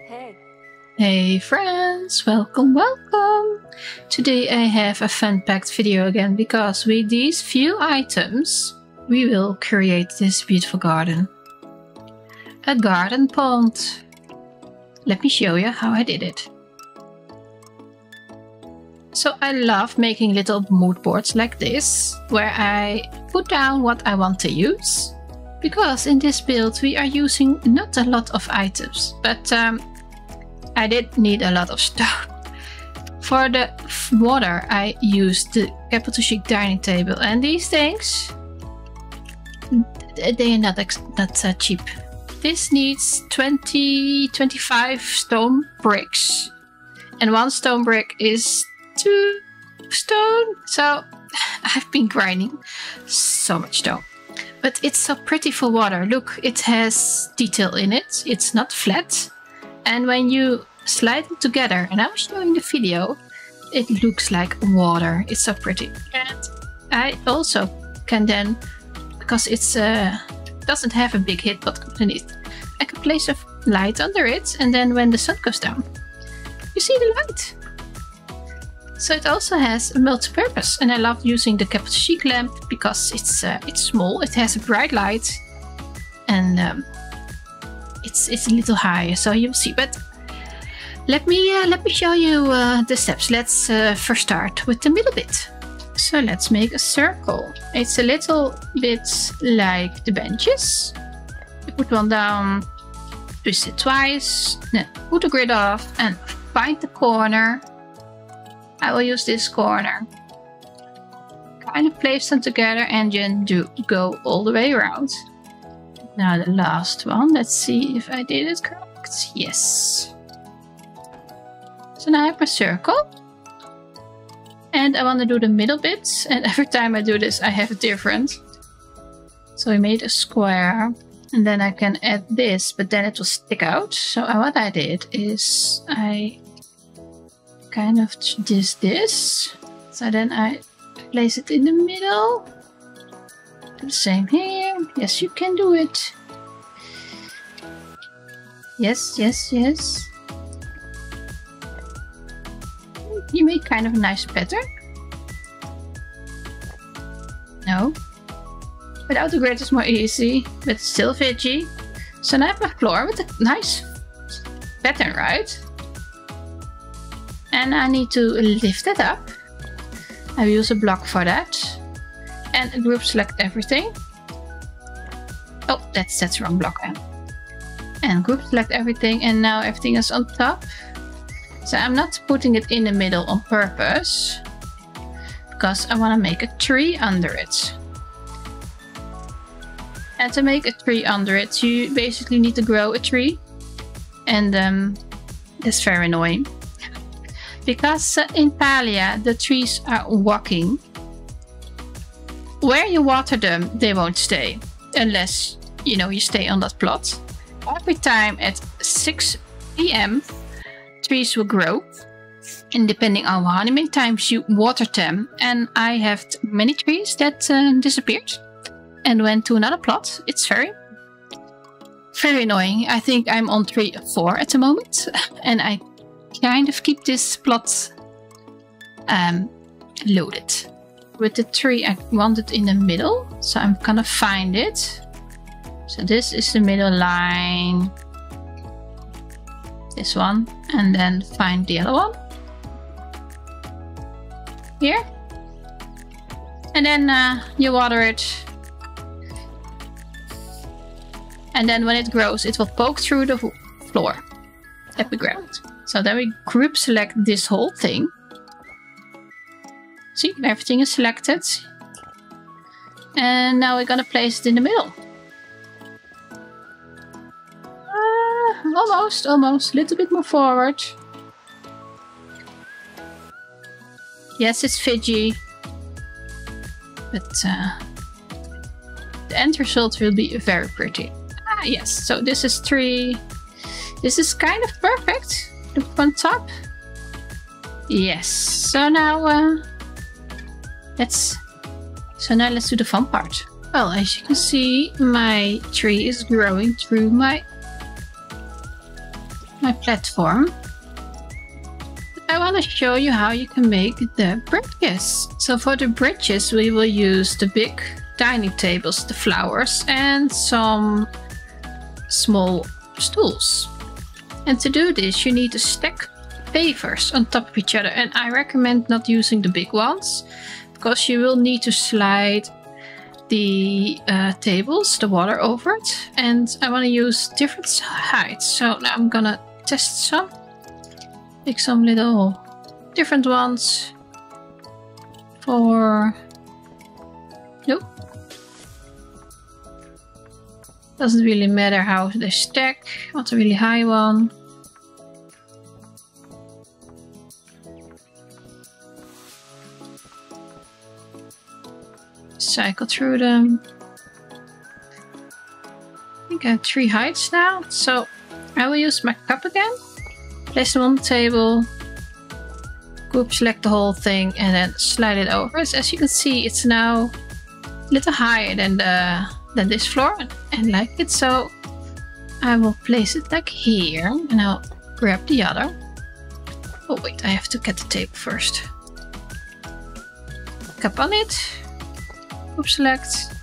Hey friends, welcome. Today I have a fun-packed video again because with these few items we will create this beautiful garden. A garden pond. Let me show you how I did it. So I love making little mood boards like this, where I put down what I want to use. Because in this build we are using not a lot of items, but I did need a lot of stone. For the water I used the capital chic dining table, and these things, they are not cheap. This needs 25 stone bricks, and one stone brick is 2 stone. So I've been grinding so much stone, but it's so pretty for water. Look, it has detail in it. It's not flat, and when you slide it together, and I was showing the video, it looks like water. It's so pretty. And I also can then, because it's doesn't have a big hitbox underneath, I can place a light under it, and then when the sun goes down, you see the light. So it also has a multi-purpose, and I love using the capital chic lamp because it's small, it has a bright light, and it's a little higher, so you'll see. But let me show you the steps. Let's first start with the middle bit. So let's make a circle. It's a little bit like the benches. You put one down, twist it twice, then put the grid off and find the corner. I will use this corner. Kind of place them together and then go all the way around. Now the last one. Let's see if I did it correct. Yes. So now I have a circle. And I want to do the middle bit, and every time I do this I have a different. So I made a square, and then I can add this, but then it will stick out. So what I did is I kind of did this. So then I place it in the middle. Do the same here. Yes, you can do it. Yes, yes, yes. You make kind of a nice pattern. No. Without the grid it's more easy, but still fidgy. So now I have a floor with a nice pattern, right? And I need to lift it up. I will use a block for that. And group select everything. Oh, that's the wrong block. And group select everything, and now everything is on top. So I'm not putting it in the middle on purpose, because I want to make a tree under it. And to make a tree under it, you basically need to grow a tree. And that's very annoying. Because in Palia, the trees are walking. Where you water them, they won't stay. Unless, you stay on that plot. Every time at 6 PM, trees will grow, and depending on how many times you water them, and I have many trees that disappeared and went to another plot. It's very annoying. I think I'm on tree 4 at the moment, and I kind of keep this plot loaded. With the tree I want it in the middle, so I'm gonna find it. So this is the middle line. This one, and then find the other one here, and then you water it, and then when it grows it will poke through the floor that we grabbed. So then we group select this whole thing. See, everything is selected, and now we're gonna place it in the middle. Almost, a little bit more forward. Yes, it's fidgy, but the end result will be very pretty. Yes, so this is 3. This is kind of perfect. Look on top. Yes, so now let's do the fun part. Well, as you can see, my tree is growing through my my platform. I want to show you how you can make the bridges. So for the bridges we will use the big dining tables, the flowers, and some small stools. And to do this you need to stack pavers on top of each other, and I recommend not using the big ones because you will need to slide the tables, the water over it, and I want to use different heights. So now I'm gonna test some. Pick some little different ones for... Nope. Doesn't really matter how they stack. I want a really high one. Cycle through them. I think I have 3 heights now. So I will use my cup again. Place them on the table, group select the whole thing, and then slide it over. As you can see, it's now a little higher than this floor, and I like it. So I will place it like here, and I'll grab the other. Oh wait, I have to get the table first. Cup on it, group select,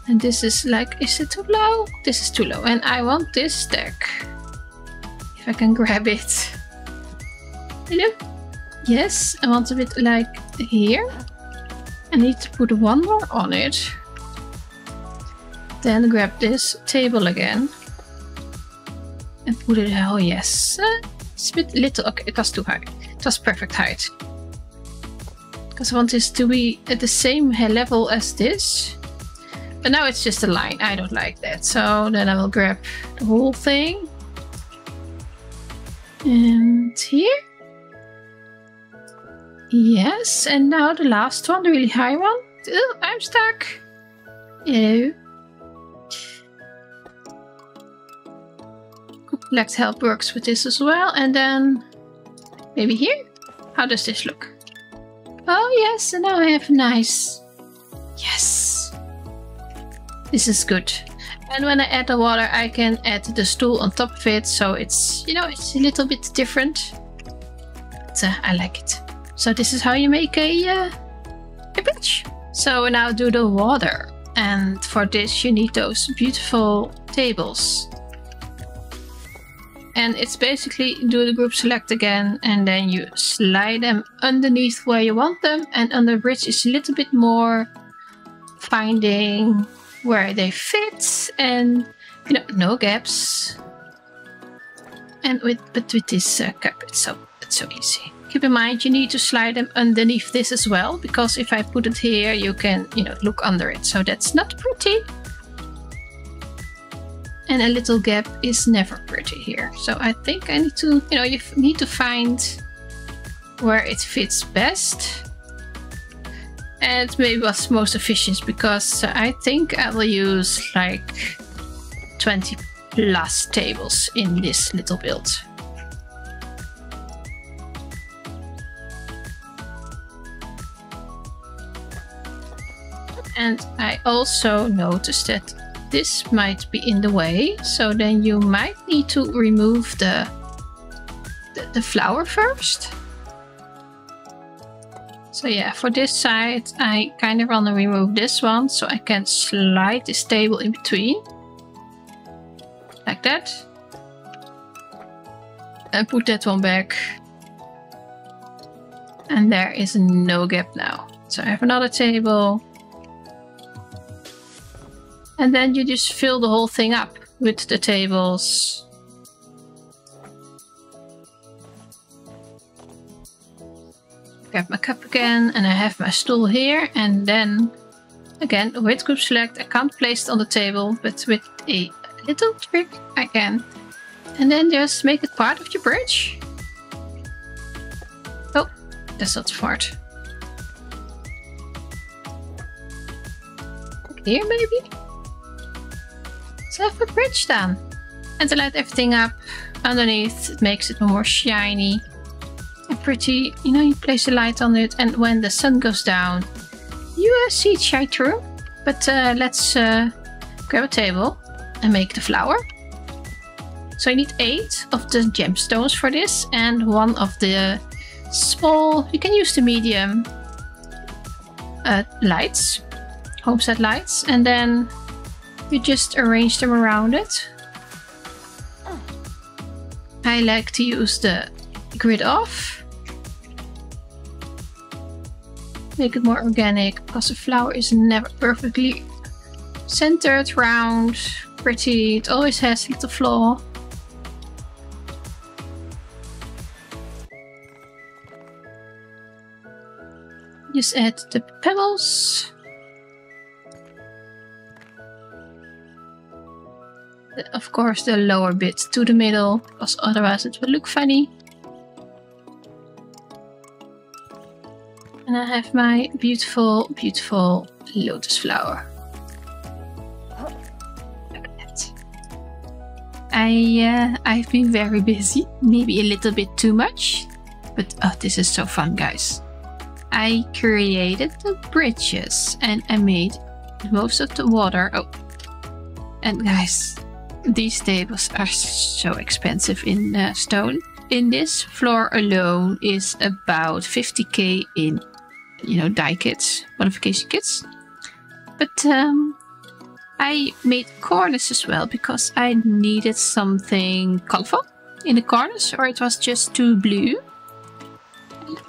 and this is like, is it too low? This is too low, and I want this stack. I can grab it. Hello? Yes, I want a bit like here. I need to put one more on it. Then grab this table again. And put it, oh yes. It's a bit little, okay, it was too high. It was perfect height. Because I want this to be at the same level as this. But now it's just a line, I don't like that. So then I will grab the whole thing. And here. Yes, and now the last one, the really high one. Oh, I'm stuck. Hello. Collect help works with this as well. And then maybe here. How does this look? Oh yes, and now I have nice. Yes. This is good. And when I add the water, I can add the stool on top of it, so it's, you know, it's a little bit different. But I like it. So this is how you make a bridge. So we now do the water, and for this you need those beautiful tables. And it's basically do the group select again, and then you slide them underneath where you want them, and on the bridge is a little bit more finding where they fit, and you know, no gaps. And with this cup, it's so easy. Keep in mind you need to slide them underneath this as well, because if I put it here, you can, you know, look under it. So that's not pretty. And a little gap is never pretty here. So I think I need to, you know, you need to find where it fits best. And maybe what's most efficient, because I think I will use like 20 plus tables in this little build. And I also noticed that this might be in the way, so then you might need to remove the flower first. So yeah, for this side I kind of want to remove this one so I can slide this table in between. Like that. And put that one back. And there is no gap now. So I have another table. And then you just fill the whole thing up with the tables. Grab my cup again, and I have my stool here, and then again with group select I can't place it on the table, but with a little trick I can. And then just make it part of your bridge. Oh, that's not smart. Here maybe? So I have a bridge done. And to light everything up underneath, it makes it more shiny. Pretty, you know, you place a light on it, and when the sun goes down you see it shine through. But let's grab a table and make the flower. So I need 8 of the gemstones for this and 1 of the small, you can use the medium lights, homestead lights, and then you just arrange them around it. I like to use the grid off. Make it more organic because the flower is never perfectly centered, round, pretty. It always has a little flaw. Just add the pebbles. Of course, the lower bit to the middle, because otherwise it will look funny. And I have my beautiful, beautiful lotus flower. Look at that. I've been very busy, maybe a little bit too much, but oh, this is so fun, guys. I created the bridges and I made most of the water. Oh, and guys, these tables are so expensive in stone. In this floor alone is about 50k in, you know, dye kits, modification kits. But I made corners as well because I needed something colorful in the corners, or it was just too blue.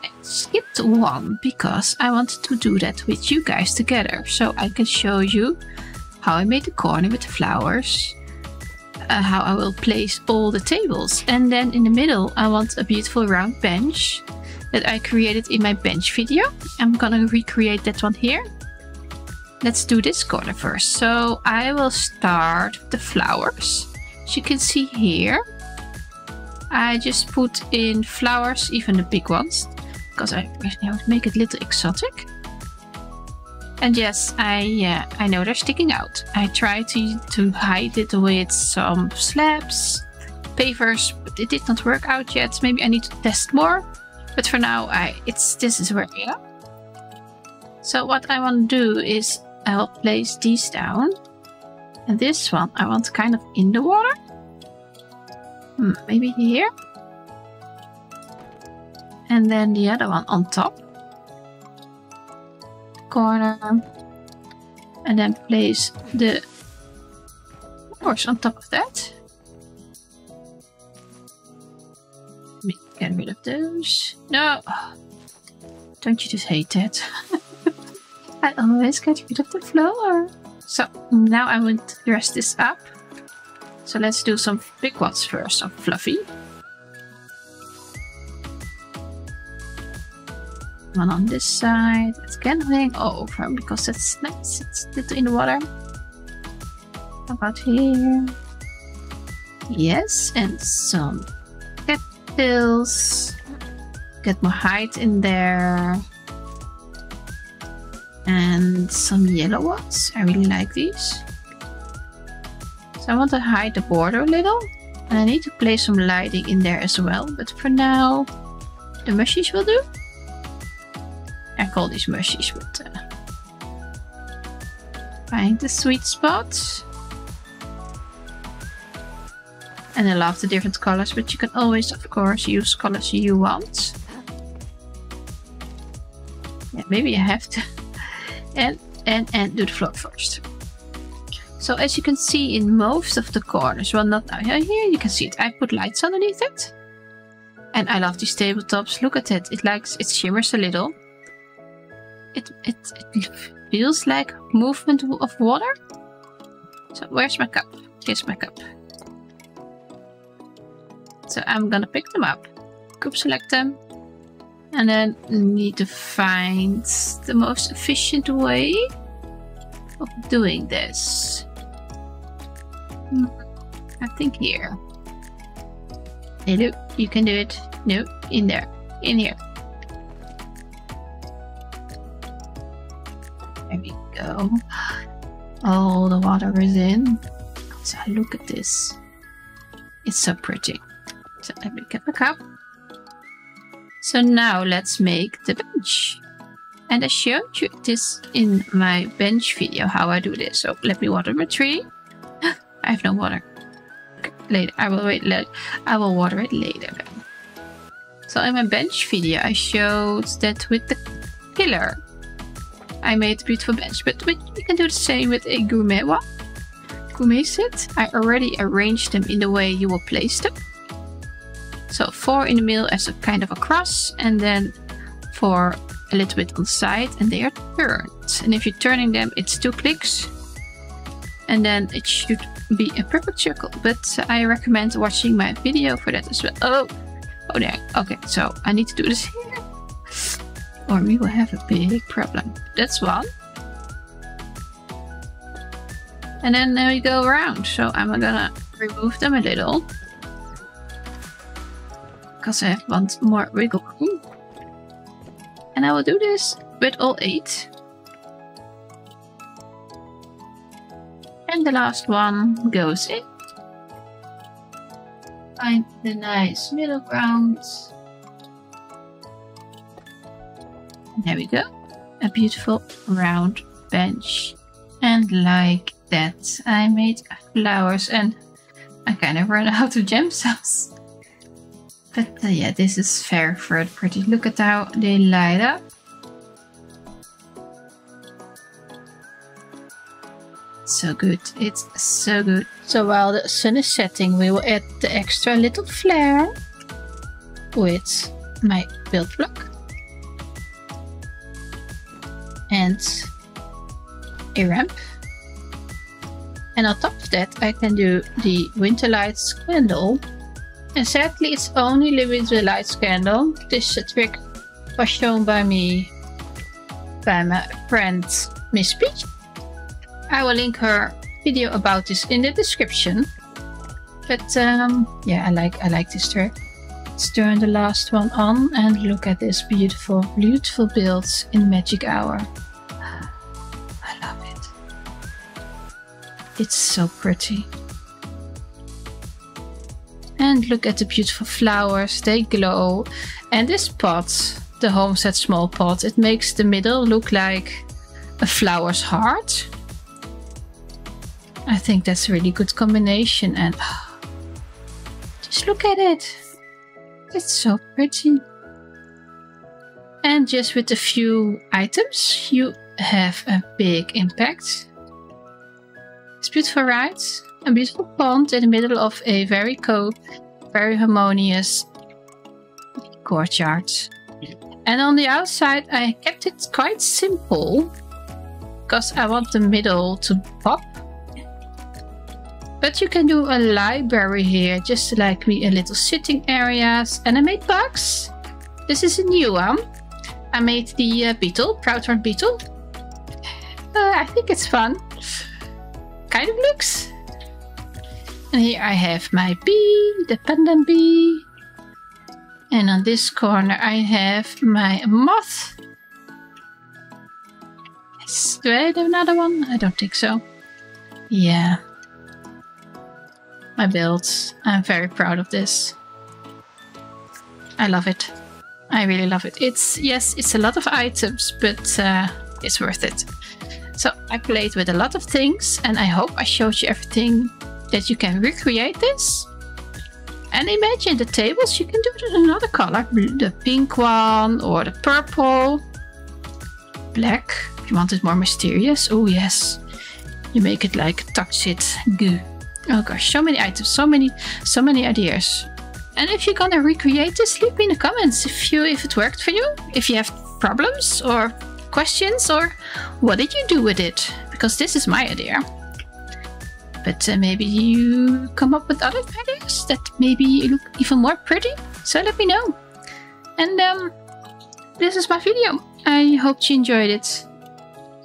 I skipped one because I wanted to do that with you guys together, so I can show you how I made the corner with the flowers, how I will place all the tables, and then in the middle I want a beautiful round bench that I created in my bench video. I'm gonna recreate that one here. Let's do this corner first. So I will start with the flowers. As you can see here, I just put in flowers, even the big ones, because I want to make it a little exotic. And yes, I know they're sticking out. I tried to hide it with some slabs, pavers, but it did not work out yet. Maybe I need to test more. But for now, this is where I am. So what I want to do is I'll place these down. And this one I want kind of in the water. Maybe here. And then the other one on top. Corner. And then place the horse on top of that. Let me get rid of those. No! Don't you just hate that? I always get rid of the flower. So now I want to dress this up. So let's do some big ones first, some fluffy. One on this side. It's getting over because that's nice. It's a little in the water. How about here? Yes, and some cattails. Get more height in there. And some yellow ones. I really like these. So I want to hide the border a little. And I need to place some lighting in there as well. But for now, the mushies will do. I call these mushies, but find the sweet spot. And I love the different colors, but you can always, of course, use colors you want. Yeah, maybe I have to and do the floor first. So as you can see in most of the corners, well, not now, here you can see it. I put lights underneath it, and I love these tabletops. Look at it. It shimmers a little. It feels like movement of water. So where's my cup? Here's my cup. So I'm gonna pick them up, group select them, and then need to find the most efficient way of doing this. I think here. Hey, look, you can do it. No, in there, in here. There we go. All the water is in. So look at this. It's so pretty. So let me get my cup. So now let's make the bench. And I showed you this in my bench video, how I do this. So let me water my tree. I have no water. Okay. later. I will water it later then. So in my bench video, I showed that with the pillar, I made a beautiful bench. But you can do the same with a gourmet one. Gourmet set. I already arranged them in the way you will place them. So 4 in the middle as a kind of a cross, and then 4 a little bit on the side, and they are turned. And if you're turning them, it's 2 clicks, and then it should be a perfect circle. But I recommend watching my video for that as well. Oh there. Okay, so I need to do this here, or we will have a big problem. That's one. And then we go around. So I'm gonna remove them a little, because I want more wiggle room. And I will do this with all 8. And the last one goes in. Find the nice middle ground. And there we go. A beautiful round bench. And like that, I made flowers, and I kind of ran out of gemstones. But yeah, this is very pretty. Look at how they light up. So good. It's so good. So while the sun is setting, we will add the extra little flare with my build block and a ramp. And on top of that, I can do the Winterlight candle. And sadly, it's only the Winterlight candle. This trick was shown by me by my friend Miss Peach. I will link her video about this in the description. But yeah, I like this trick. Let's turn the last one on and look at this beautiful build in Magic Hour. I love it. It's so pretty. And look at the beautiful flowers, they glow. And this pot, the Homestead small pot, it makes the middle look like a flower's heart. I think that's a really good combination, and just look at it. It's so pretty. And just with a few items, you have a big impact. It's beautiful, right? A beautiful pond in the middle of a very harmonious courtyard. And on the outside, I kept it quite simple, because I want the middle to pop. But you can do a library here, just like me, a little sitting areas. And I made bugs. This is a new one. I made the beetle, Proudhorn beetle. I think it's fun. Kind of looks. And here I have my bee, the pendant bee. And on this corner I have my moth. Yes. Do I have another one? I don't think so. Yeah. My builds. I'm very proud of this. I love it. I really love it. It's a lot of items, but it's worth it. So I played with a lot of things, and I hope I showed you everything that you can recreate this. And imagine the tables, you can do it in another color. The pink one or the purple. Black, if you want it more mysterious. Oh yes. You make it like toxic goo. Oh gosh, so many items, so many ideas. And if you're gonna recreate this, leave me in the comments if it worked for you. If you have problems or questions, or what did you do with it? Because this is my idea. But maybe you come up with other ideas that maybe look even more pretty. So let me know. And this is my video. I hope you enjoyed it.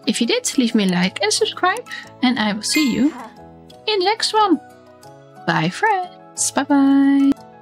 If you did, leave me a like and subscribe. And I will see you in the next one. Bye friends. Bye bye.